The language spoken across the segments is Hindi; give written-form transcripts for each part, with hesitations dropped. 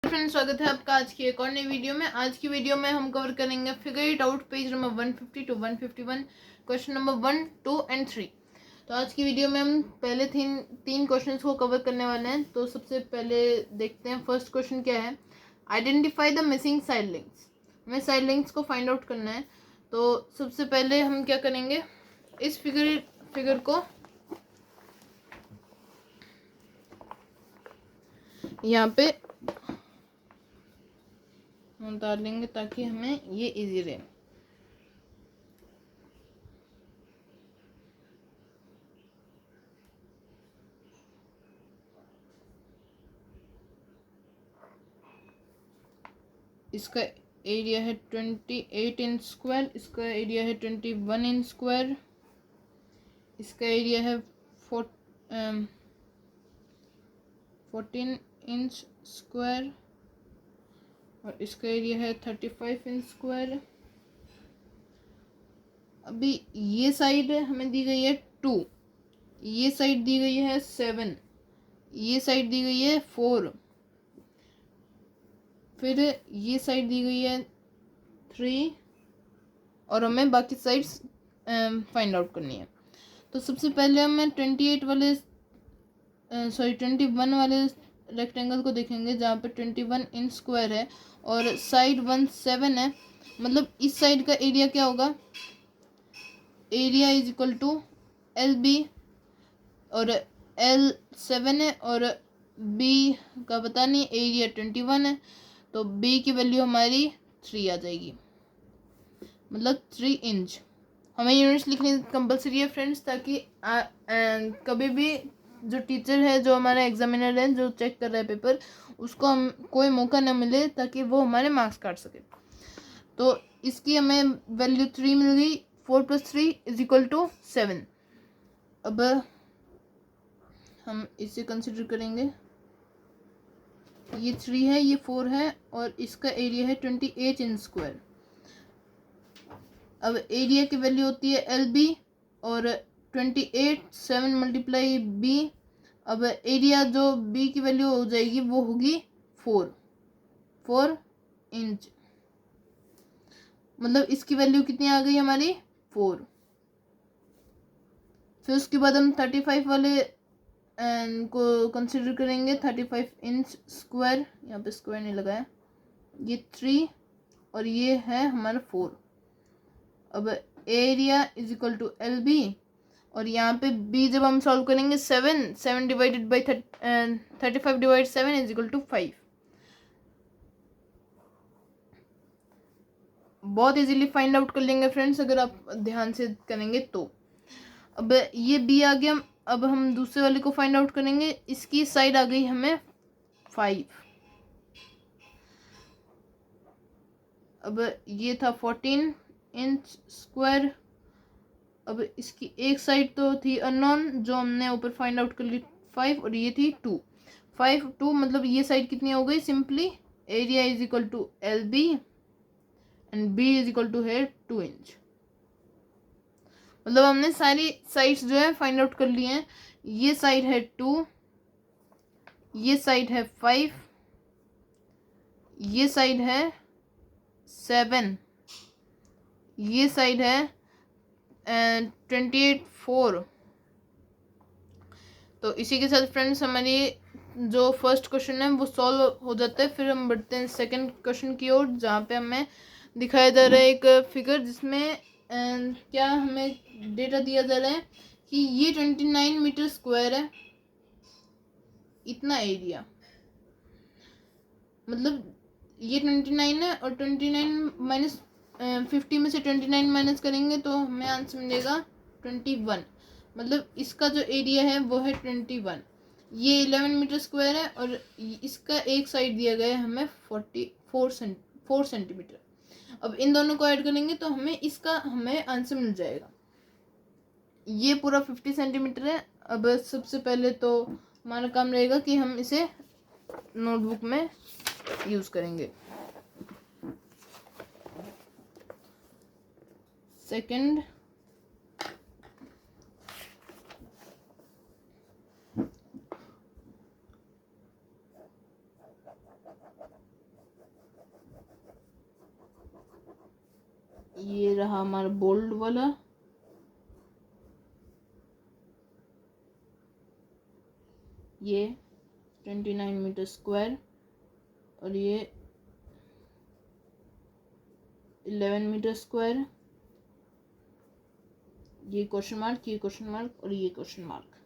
फ्रेंड्स, स्वागत है आपका आज की एक और नई वीडियो में। आज की वीडियो में हम कवर करेंगे figure it out page number 150 to 151 question number 1, 2 and 3। तो आज की वीडियो में हम पहले तीन क्वेश्चंस को कवर करने वाले हैं। तो सबसे पहले देखते हैं फर्स्ट क्वेश्चन क्या है। Identify the missing side links. हमें साइड लिंक्स को फाइंड आउट करना है। तो सबसे पहले हम क्या करेंगे, इस फिगर को यहाँ पे हम उतार लेंगे ताकि हमें ये इजी रहे। इसका एरिया है 28 इंच स्क्वायर, इसका एरिया है 21 इंच स्क्वायर, इसका एरिया है 14 इंच स्क्वायर और इसका एरिया है 35 इंच स्क्वायर। अभी ये साइड हमें दी गई है 2, ये साइड दी गई है 7, ये साइड दी गई है 4, फिर ये साइड दी गई है 3 और हमें बाकी साइड्स फाइंड आउट करनी है। तो सबसे पहले हमें 21 वाले रेक्टेंगल को देखेंगे जहाँ पे 21 इंच स्क्वायर है और साइड 1 7 है। मतलब इस साइड का एरिया क्या होगा, area is equal to L B, और एल 7 है और बी का पता नहीं, एरिया 21 है, तो बी की वैल्यू हमारी 3 आ जाएगी, मतलब 3 इंच। हमें यूनिट्स लिखनी कंपलसरी है फ्रेंड्स, ताकि कभी भी जो टीचर है, जो हमारा एग्जामिनर है, जो चेक कर रहा है पेपर, उसको हम कोई मौका ना मिले ताकि वो हमारे मार्क्स काट सके। तो इसकी हमें वैल्यू 3 मिल गई। 4 + 3 = 7। अब हम इसे कंसिडर करेंगे, ये 3 है, ये 4 है और इसका एरिया है 28 इंच स्क्वायर। अब एरिया की वैल्यू होती है एल बी और 28 7 × बी। अब एरिया जो बी की वैल्यू हो जाएगी वो होगी 4 इंच, मतलब इसकी वैल्यू कितनी आ गई हमारी 4। फिर उसके बाद हम 35 वाले को कंसिडर करेंगे। 35 इंच स्क्वायर, यहाँ पे स्क्वायर नहीं लगाया, ये 3 और ये है हमारा 4। अब area is equal to L B और यहाँ पे बी जब हम सॉल्व करेंगे 7 divided by 35 divide 7 is equal to 5। बहुत इजीली फाइंड आउट कर लेंगे फ्रेंड्स अगर आप ध्यान से करेंगे तो। अब ये बी आ गया। अब हम दूसरे वाले को फाइंड आउट करेंगे। इसकी साइड आ गई हमें 5। अब ये था 14 इंच स्क्वायर। अब इसकी एक साइड तो थी अननोन, जो हमने ऊपर फाइंड आउट कर ली 5, और ये थी 2। 5 2 मतलब ये साइड कितनी हो गई, simply area is equal to L B and B is equal to है 2 इंच। मतलब हमने सारी साइड्स जो है फाइंड आउट कर ली हैं। ये साइड है 2, ये साइड है 5, ये साइड है 7, ये साइड है 28 4। तो इसी के साथ फ्रेंड्स हमारी जो फर्स्ट क्वेश्चन है वो सॉल्व हो जाता है। फिर हम बढ़ते हैं सेकंड क्वेश्चन की ओर, जहाँ पे हमें दिखाया जा रहा है एक फिगर जिसमें क्या हमें डेटा दिया जा रहा है कि ये 29 मीटर स्क्वायर है, इतना एरिया, मतलब ये 29 है और 29 माइनस 50 में से 29 माइनस करेंगे तो हमें आंसर मिलेगा 21। मतलब इसका जो एरिया है वो है 21। ये 11 मीटर स्क्वायर है और इसका एक साइड दिया गया है हमें 4 सेंटीमीटर। अब इन दोनों को ऐड करेंगे तो हमें आंसर मिल जाएगा। ये पूरा 50 सेंटीमीटर है। अब सबसे पहले तो हमारा काम रहेगा कि हम इसे नोटबुक में यूज करेंगे। सेकंड, ये रहा हमारा बोल्ड वाला, ये 29 मीटर स्क्वायर, और ये 11 मीटर स्क्वायर, ये क्वेश्चन मार्क, ये क्वेश्चन मार्क और ये क्वेश्चन मार्क,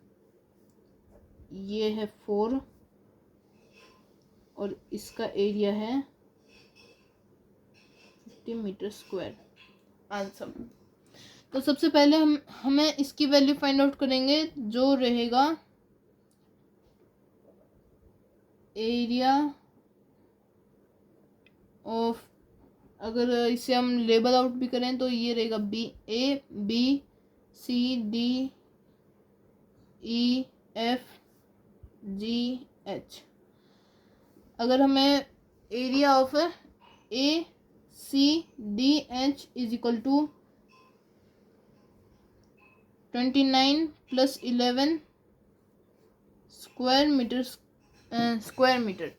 ये है 4 और इसका एरिया है 50 मीटर स्क्वायर आंसर। तो सबसे पहले हमें इसकी वैल्यू फाइंड आउट करेंगे, जो रहेगा एरिया ऑफ, अगर इसे हम लेबल आउट भी करें तो ये रहेगा ABCDEFGH। अगर हमें area of ACDH is equal to 29 + 11 square metre.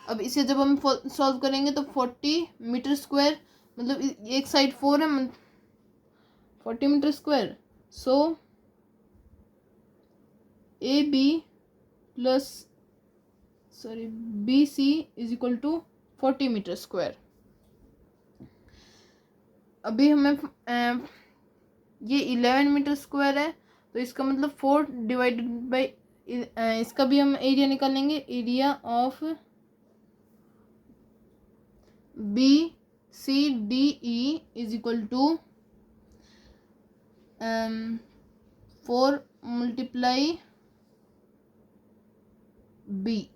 अब इसे जब हम सॉल्व करेंगे तो 40 मीटर स्क्वायर, मतलब एक साइड 4 है, 40 metre square. So BC is equal to 40 metre square. अभी हमें ये 11 मीटर स्क्वायर है, तो इसका मतलब 4 डिवाइडेड बाई, इसका भी हम एरिया निकालेंगे। Area of BCDE is equal to 4 multiply B,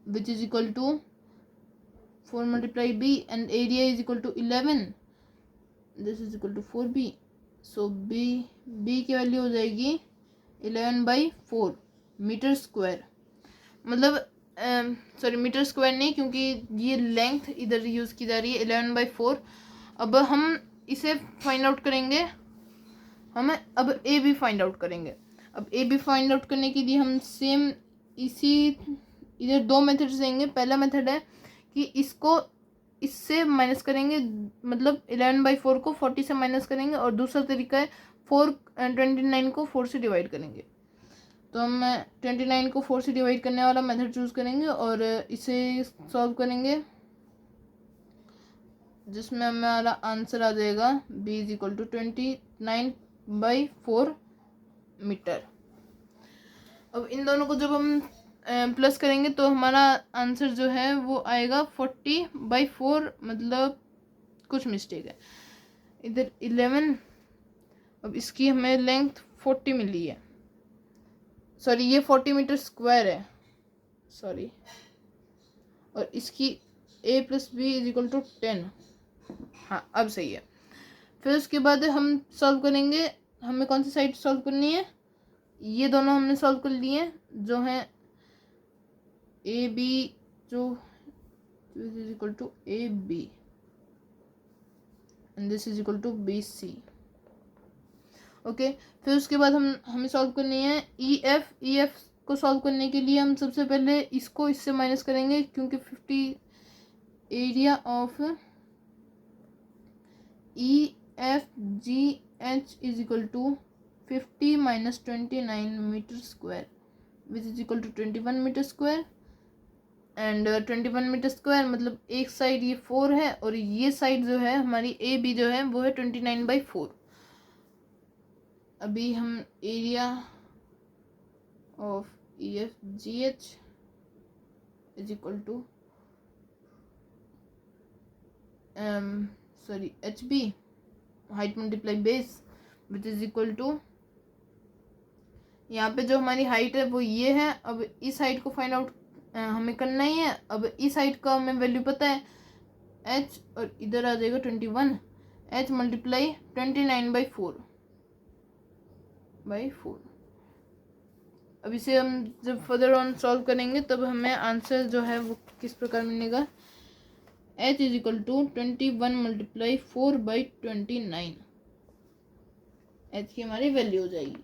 which is equal to 4 multiply B, and area is equal to 11. This is equal to 4B. So B की वैल्यू हो जाएगी 11/4 मीटर स्क्वायर। मतलब सॉरी, मीटर स्क्वायर नहीं, क्योंकि ये लेंथ इधर यूज़ की जा रही है 11/4। अब हम इसे फाइंड आउट करेंगे, हमें अब ए बी फाइंड आउट करेंगे। अब ए बी फाइंड आउट करने के लिए हम सेम इसी इधर 2 मेथड्स देंगे। पहला मेथड है कि इसको इससे माइनस करेंगे, मतलब 11/4 को 40 से माइनस करेंगे, और दूसरा तरीका है 29 को 4 से डिवाइड करेंगे। तो हम 29 को 4 से डिवाइड करने वाला मेथड चूज़ करेंगे और इसे सॉल्व करेंगे, जिसमें हमारा आंसर आ जाएगा B is equal to 29/4 metre. अब इन दोनों को जब हम प्लस करेंगे तो हमारा आंसर जो है वो आएगा 40/4, मतलब कुछ मिस्टेक है इधर 11। अब इसकी हमें लेंथ 40 मिली है, सॉरी ये 40 मीटर स्क्वायर है, सॉरी, और इसकी A + B is equal to 10। हाँ, अब सही है। फिर उसके बाद हम सॉल्व करेंगे, हमें कौन सी साइड सॉल्व करनी है, ये दोनों हमने सॉल्व कर लिए, जो हैं AB, जो is equal to AB and this is equal to BC। Okay, फिर उसके बाद हमें सॉल्व करनी है EF को सॉल्व करने के लिए हम सबसे पहले इसको इससे माइनस करेंगे, क्योंकि 50 area of EFGH is equal to 50 - 29 metre square, which is equal to 21 metre square. And 21 metre square मतलब एक साइड ये 4 है, और ये साइड जो है हमारी AB जो है वो है 29/4। अभी हम area of EFGH is equal to HB, height multiply base, which is equal to, यहाँ पे जो हमारी हाइट है वो ये है। अब इस हाइट को फाइंड आउट हमें करना ही है। अब इस हाइट का हमें वैल्यू पता है H, और इधर आ जाएगा 21, H मल्टीप्लाई 29/4। अब इसे हम जब फर्दर ऑन सॉल्व करेंगे तब हमें आंसर जो है वो किस प्रकार मिलेगा, H is equal to 21 × 4/29। H की हमारी वैल्यू हो जाएगी।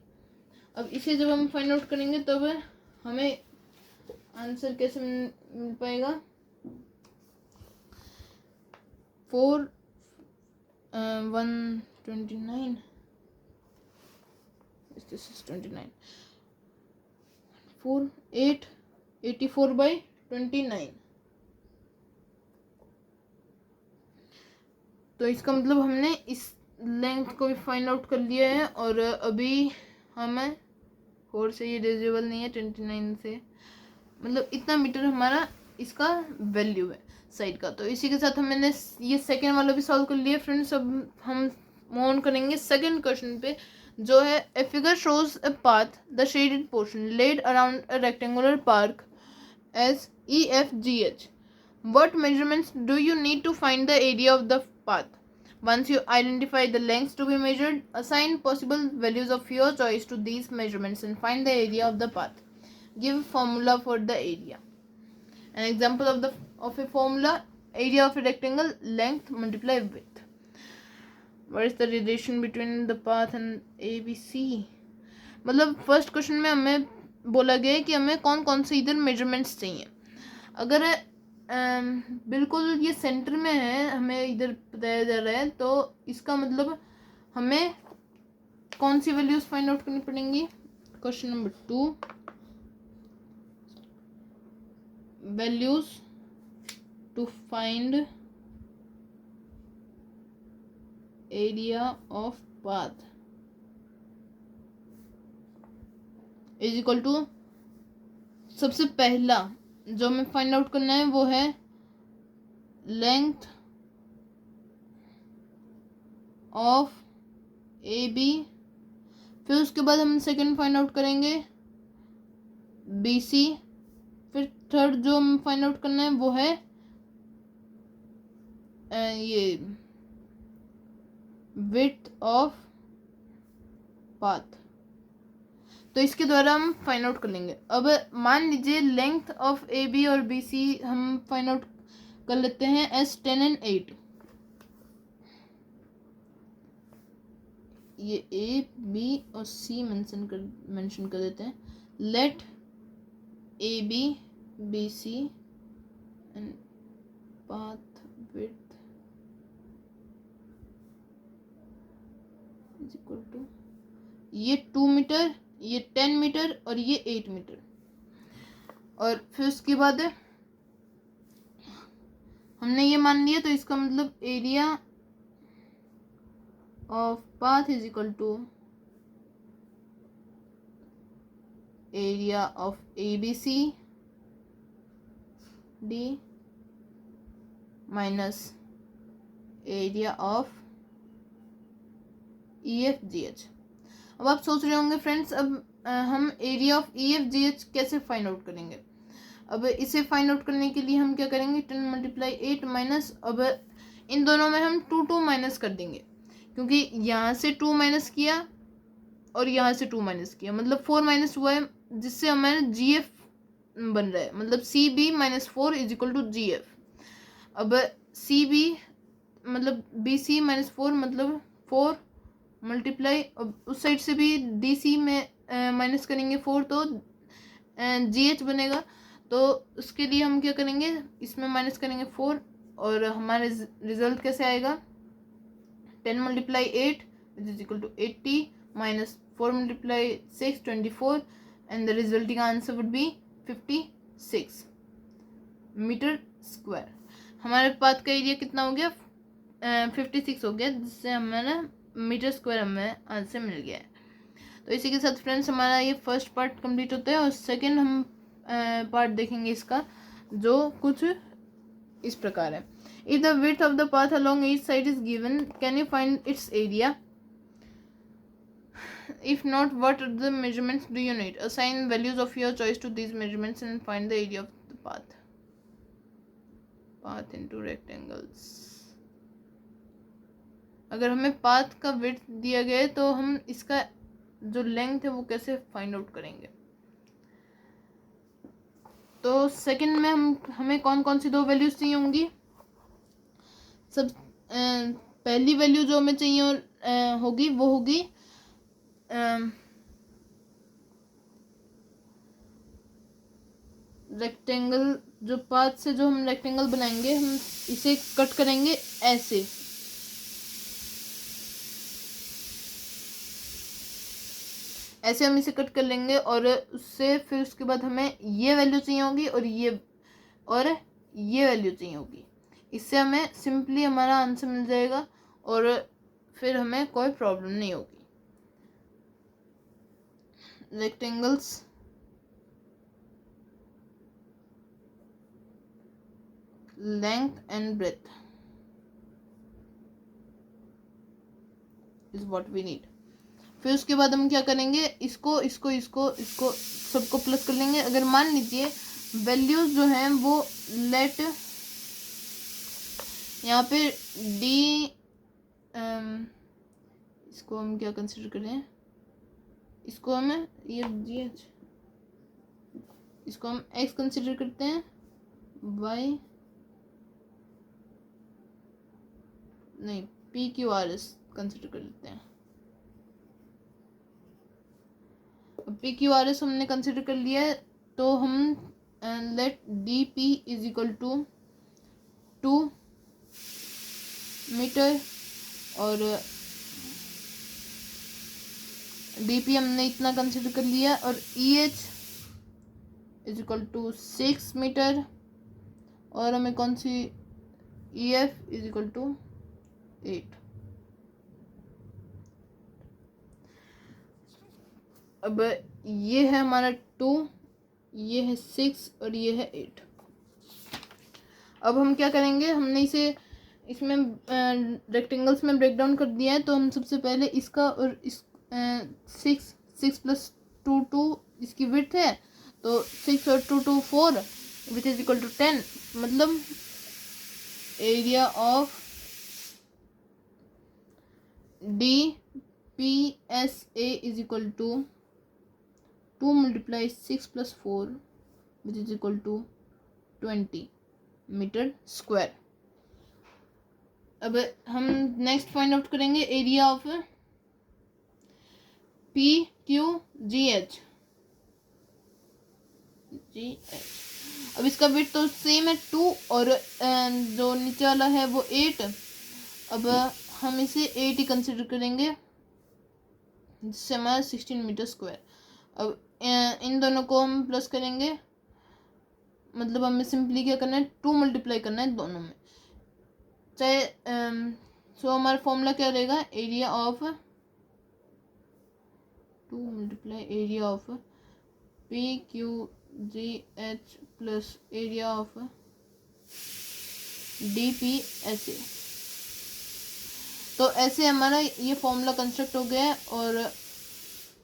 अब इसे जब हम फाइंड आउट करेंगे तब हमें आंसर कैसे मिल पाएगा, 4 129, this is 29, 4 8 84/29। तो इसका मतलब हमने इस लेंथ को भी फाइंड आउट कर लिया है, और अभी हमें 4 से ये डिविजिबल नहीं है 29 से, मतलब इतना मीटर हमारा इसका वैल्यू है साइड का। तो इसी के साथ हमने ये सेकेंड वाला भी सॉल्व कर लिया फ्रेंड्स। अब हम मूव ऑन करेंगे सेकेंड क्वेश्चन पे, जो है a figure shows a path the shaded portion laid around a rectangular park edge EFGH। What measurements do you need to find the area of the path? Once you identify the lengths to be measured, assign possible values of your choice to these measurements and find the area of the path. Give formula for the area. An example of a formula: area of a rectangle, length multiply width. What is the relation between the path and ABC? मतलब फर्स्ट क्वेश्चन में हमें बोला गया है कि हमें कौन कौन से इधर मेजरमेंट्स चाहिए। अगर बिल्कुल ये सेंटर में है, हमें इधर बताया जा रहा है, तो इसका मतलब हमें कौन सी वैल्यूज फाइंड आउट करनी पड़ेंगी। Question number 2, values to find area of path is equal to, सबसे पहला जो हमें फाइंड आउट करना है वो है लेंथ ऑफ AB। फिर उसके बाद हम सेकंड फाइंड आउट करेंगे BC। फिर थर्ड जो हम फाइंड आउट करना है वो है ये विड्थ ऑफ पाथ। तो इसके द्वारा हम फाइंड आउट कर लेंगे। अब मान लीजिए लेंथ ऑफ AB और BC हम फाइंड आउट कर लेते हैं एस 10 and 8। ये A, B और C मेंशन कर देते हैं। Let AB BC and path width is equal to, ये 2 मीटर, ये 10 मीटर और ये 8 मीटर। और फिर उसके बाद हमने ये मान लिया, तो इसका मतलब area of path is equal to area of ABC D minus area of EFGH। अब आप सोच रहे होंगे फ्रेंड्स, अब हम एरिया ऑफ EFGH कैसे फाइंड आउट करेंगे। अब इसे फाइंड आउट करने के लिए हम क्या करेंगे, 10 × 8 माइनस, अब इन दोनों में हम 2 माइनस कर देंगे, क्योंकि यहाँ से 2 माइनस किया और यहाँ से 2 माइनस किया, मतलब 4 माइनस हुआ है, जिससे हमारा GF बन रहा है, मतलब CB - 4 is equal to GF। अब CB मतलब BC - 4 मतलब 4 मल्टीप्लाई, उस साइड से भी DC में माइनस करेंगे 4, तो GH बनेगा। तो उसके लिए हम क्या करेंगे, इसमें माइनस करेंगे 4, और हमारा रिजल्ट कैसे आएगा, 10 × 8 is equal to 80 minus 4 × 6 24, and the resulting answer would be 56 metre square. हमारे पाथ का एरिया कितना हो गया, 56 हो गया, जिससे हमारा मीटर स्क्वायर हमें आंसर मिल गया है। तो इसी के साथ फ्रेंड्स हमारा ये फर्स्ट पार्ट कंप्लीट होता है, और सेकंड हम पार्ट देखेंगे इसका, जो कुछ इस प्रकार है। If the width of the path along each side is given, can you find its area? If not, what are the measurements do you need? Assign values of your choice to these measurements and find the area of the path. Path into rectangles. अगर हमें पाथ का विड्थ दिया गया है, तो हम इसका जो लेंथ है वो कैसे फाइंड आउट करेंगे। तो सेकंड में हमें कौन कौन सी 2 वैल्यूज चाहिए होंगी। सब पहली वैल्यू जो हमें चाहिए होगी वो होगी रेक्टेंगल, जो पाथ से जो हम रेक्टेंगल बनाएंगे, हम इसे कट करेंगे ऐसे, ऐसे हम इसे कट कर लेंगे और उससे फिर उसके बाद हमें ये वैल्यू चाहिए होगी और ये वैल्यू चाहिए होगी। इससे हमें सिंपली हमारा आंसर मिल जाएगा और फिर हमें कोई प्रॉब्लम नहीं होगी। Rectangles length and breadth is what we need. फिर उसके बाद हम क्या करेंगे, इसको इसको इसको इसको सबको प्लस कर लेंगे। अगर मान लीजिए वैल्यूज जो हैं वो लेट यहाँ पे डी इसको हम क्या कंसिडर करें, इसको हम ये जी इसको हम x कंसिडर करते हैं, y नहीं p q r s consider कर लेते हैं। पी क्यू आर एस हमने कंसिडर कर लिया है तो हम let D P is equal to 2 metre और डी पी हमने इतना कंसिडर कर लिया और E H is equal to 6 metre और हमें कौन सी E F is equal to 8। अब ये है हमारा 2, ये है 6 और ये है 8। अब हम क्या करेंगे, हमने इसे इसमें रेक्टेंगल्स में ब्रेक डाउन कर दिया है तो हम सबसे पहले इसका और इस 6 प्लस 2 इसकी विड्थ है तो 6 और 2 4 विच इज इक्वल टू 10। मतलब area of D P S A is equal to 2 multiply 6 plus 4 which is equal to 20 metre square. अब हम नेक्स्ट फाइंड आउट करेंगे area of P Q G H. अब इसका विड्थ तो सेम है 2 और जो नीचे वाला है वो 8। अब हम इसे 8 ही कंसिडर करेंगे जिससे हमारा 16 मीटर स्क्वायर। अब इन दोनों को हम प्लस करेंगे, मतलब हमें सिंपली क्या करना है 2 मल्टीप्लाई करना है दोनों में, चाहे सो हमारा फॉर्मूला क्या रहेगा, area of 2 multiply area of P Q G H plus area of D P S ए। तो ऐसे हमारा ये फॉर्मूला कंस्ट्रक्ट हो गया है और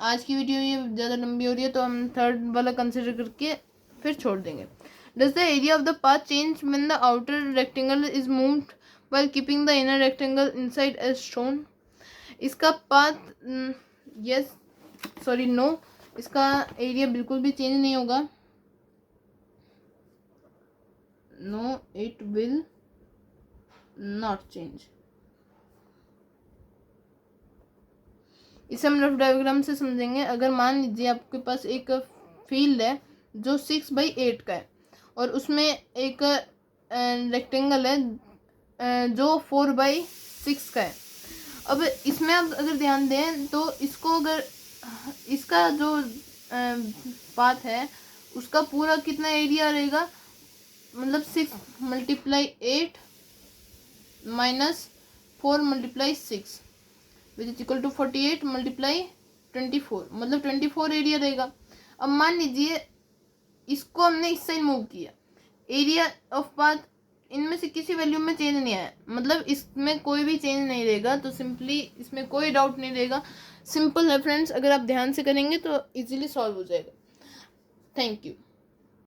आज की वीडियो ये ज़्यादा लंबी हो रही है तो हम थर्ड वाला कंसिडर करके फिर छोड़ देंगे। Does the area of the path change when the outer rectangle is moved while keeping the inner rectangle inside as shown. इसका पाथ नो, इसका एरिया बिल्कुल भी चेंज नहीं होगा। No it will not change. इसे हम रफ डायग्राम से समझेंगे। अगर मान लीजिए आपके पास एक फील्ड है जो 6/8 का है और उसमें एक रेक्टेंगल है जो 4/6 का है। अब इसमें आप अगर ध्यान दें तो इसको अगर इसका जो पाथ है उसका पूरा कितना एरिया रहेगा, मतलब 6 × 8 minus 4 × 6 which is equal to 48 × 24, मतलब 24 एरिया रहेगा। अब मान लीजिए इसको हमने इस साइड मूव किया, एरिया ऑफ पाथ इनमें से किसी वैल्यू में चेंज नहीं आया, मतलब इसमें कोई भी चेंज नहीं रहेगा, तो सिंपली इसमें कोई डाउट नहीं रहेगा। सिंपल है फ्रेंड्स, अगर आप ध्यान से करेंगे तो इजीली सॉल्व हो जाएगा। Thank you.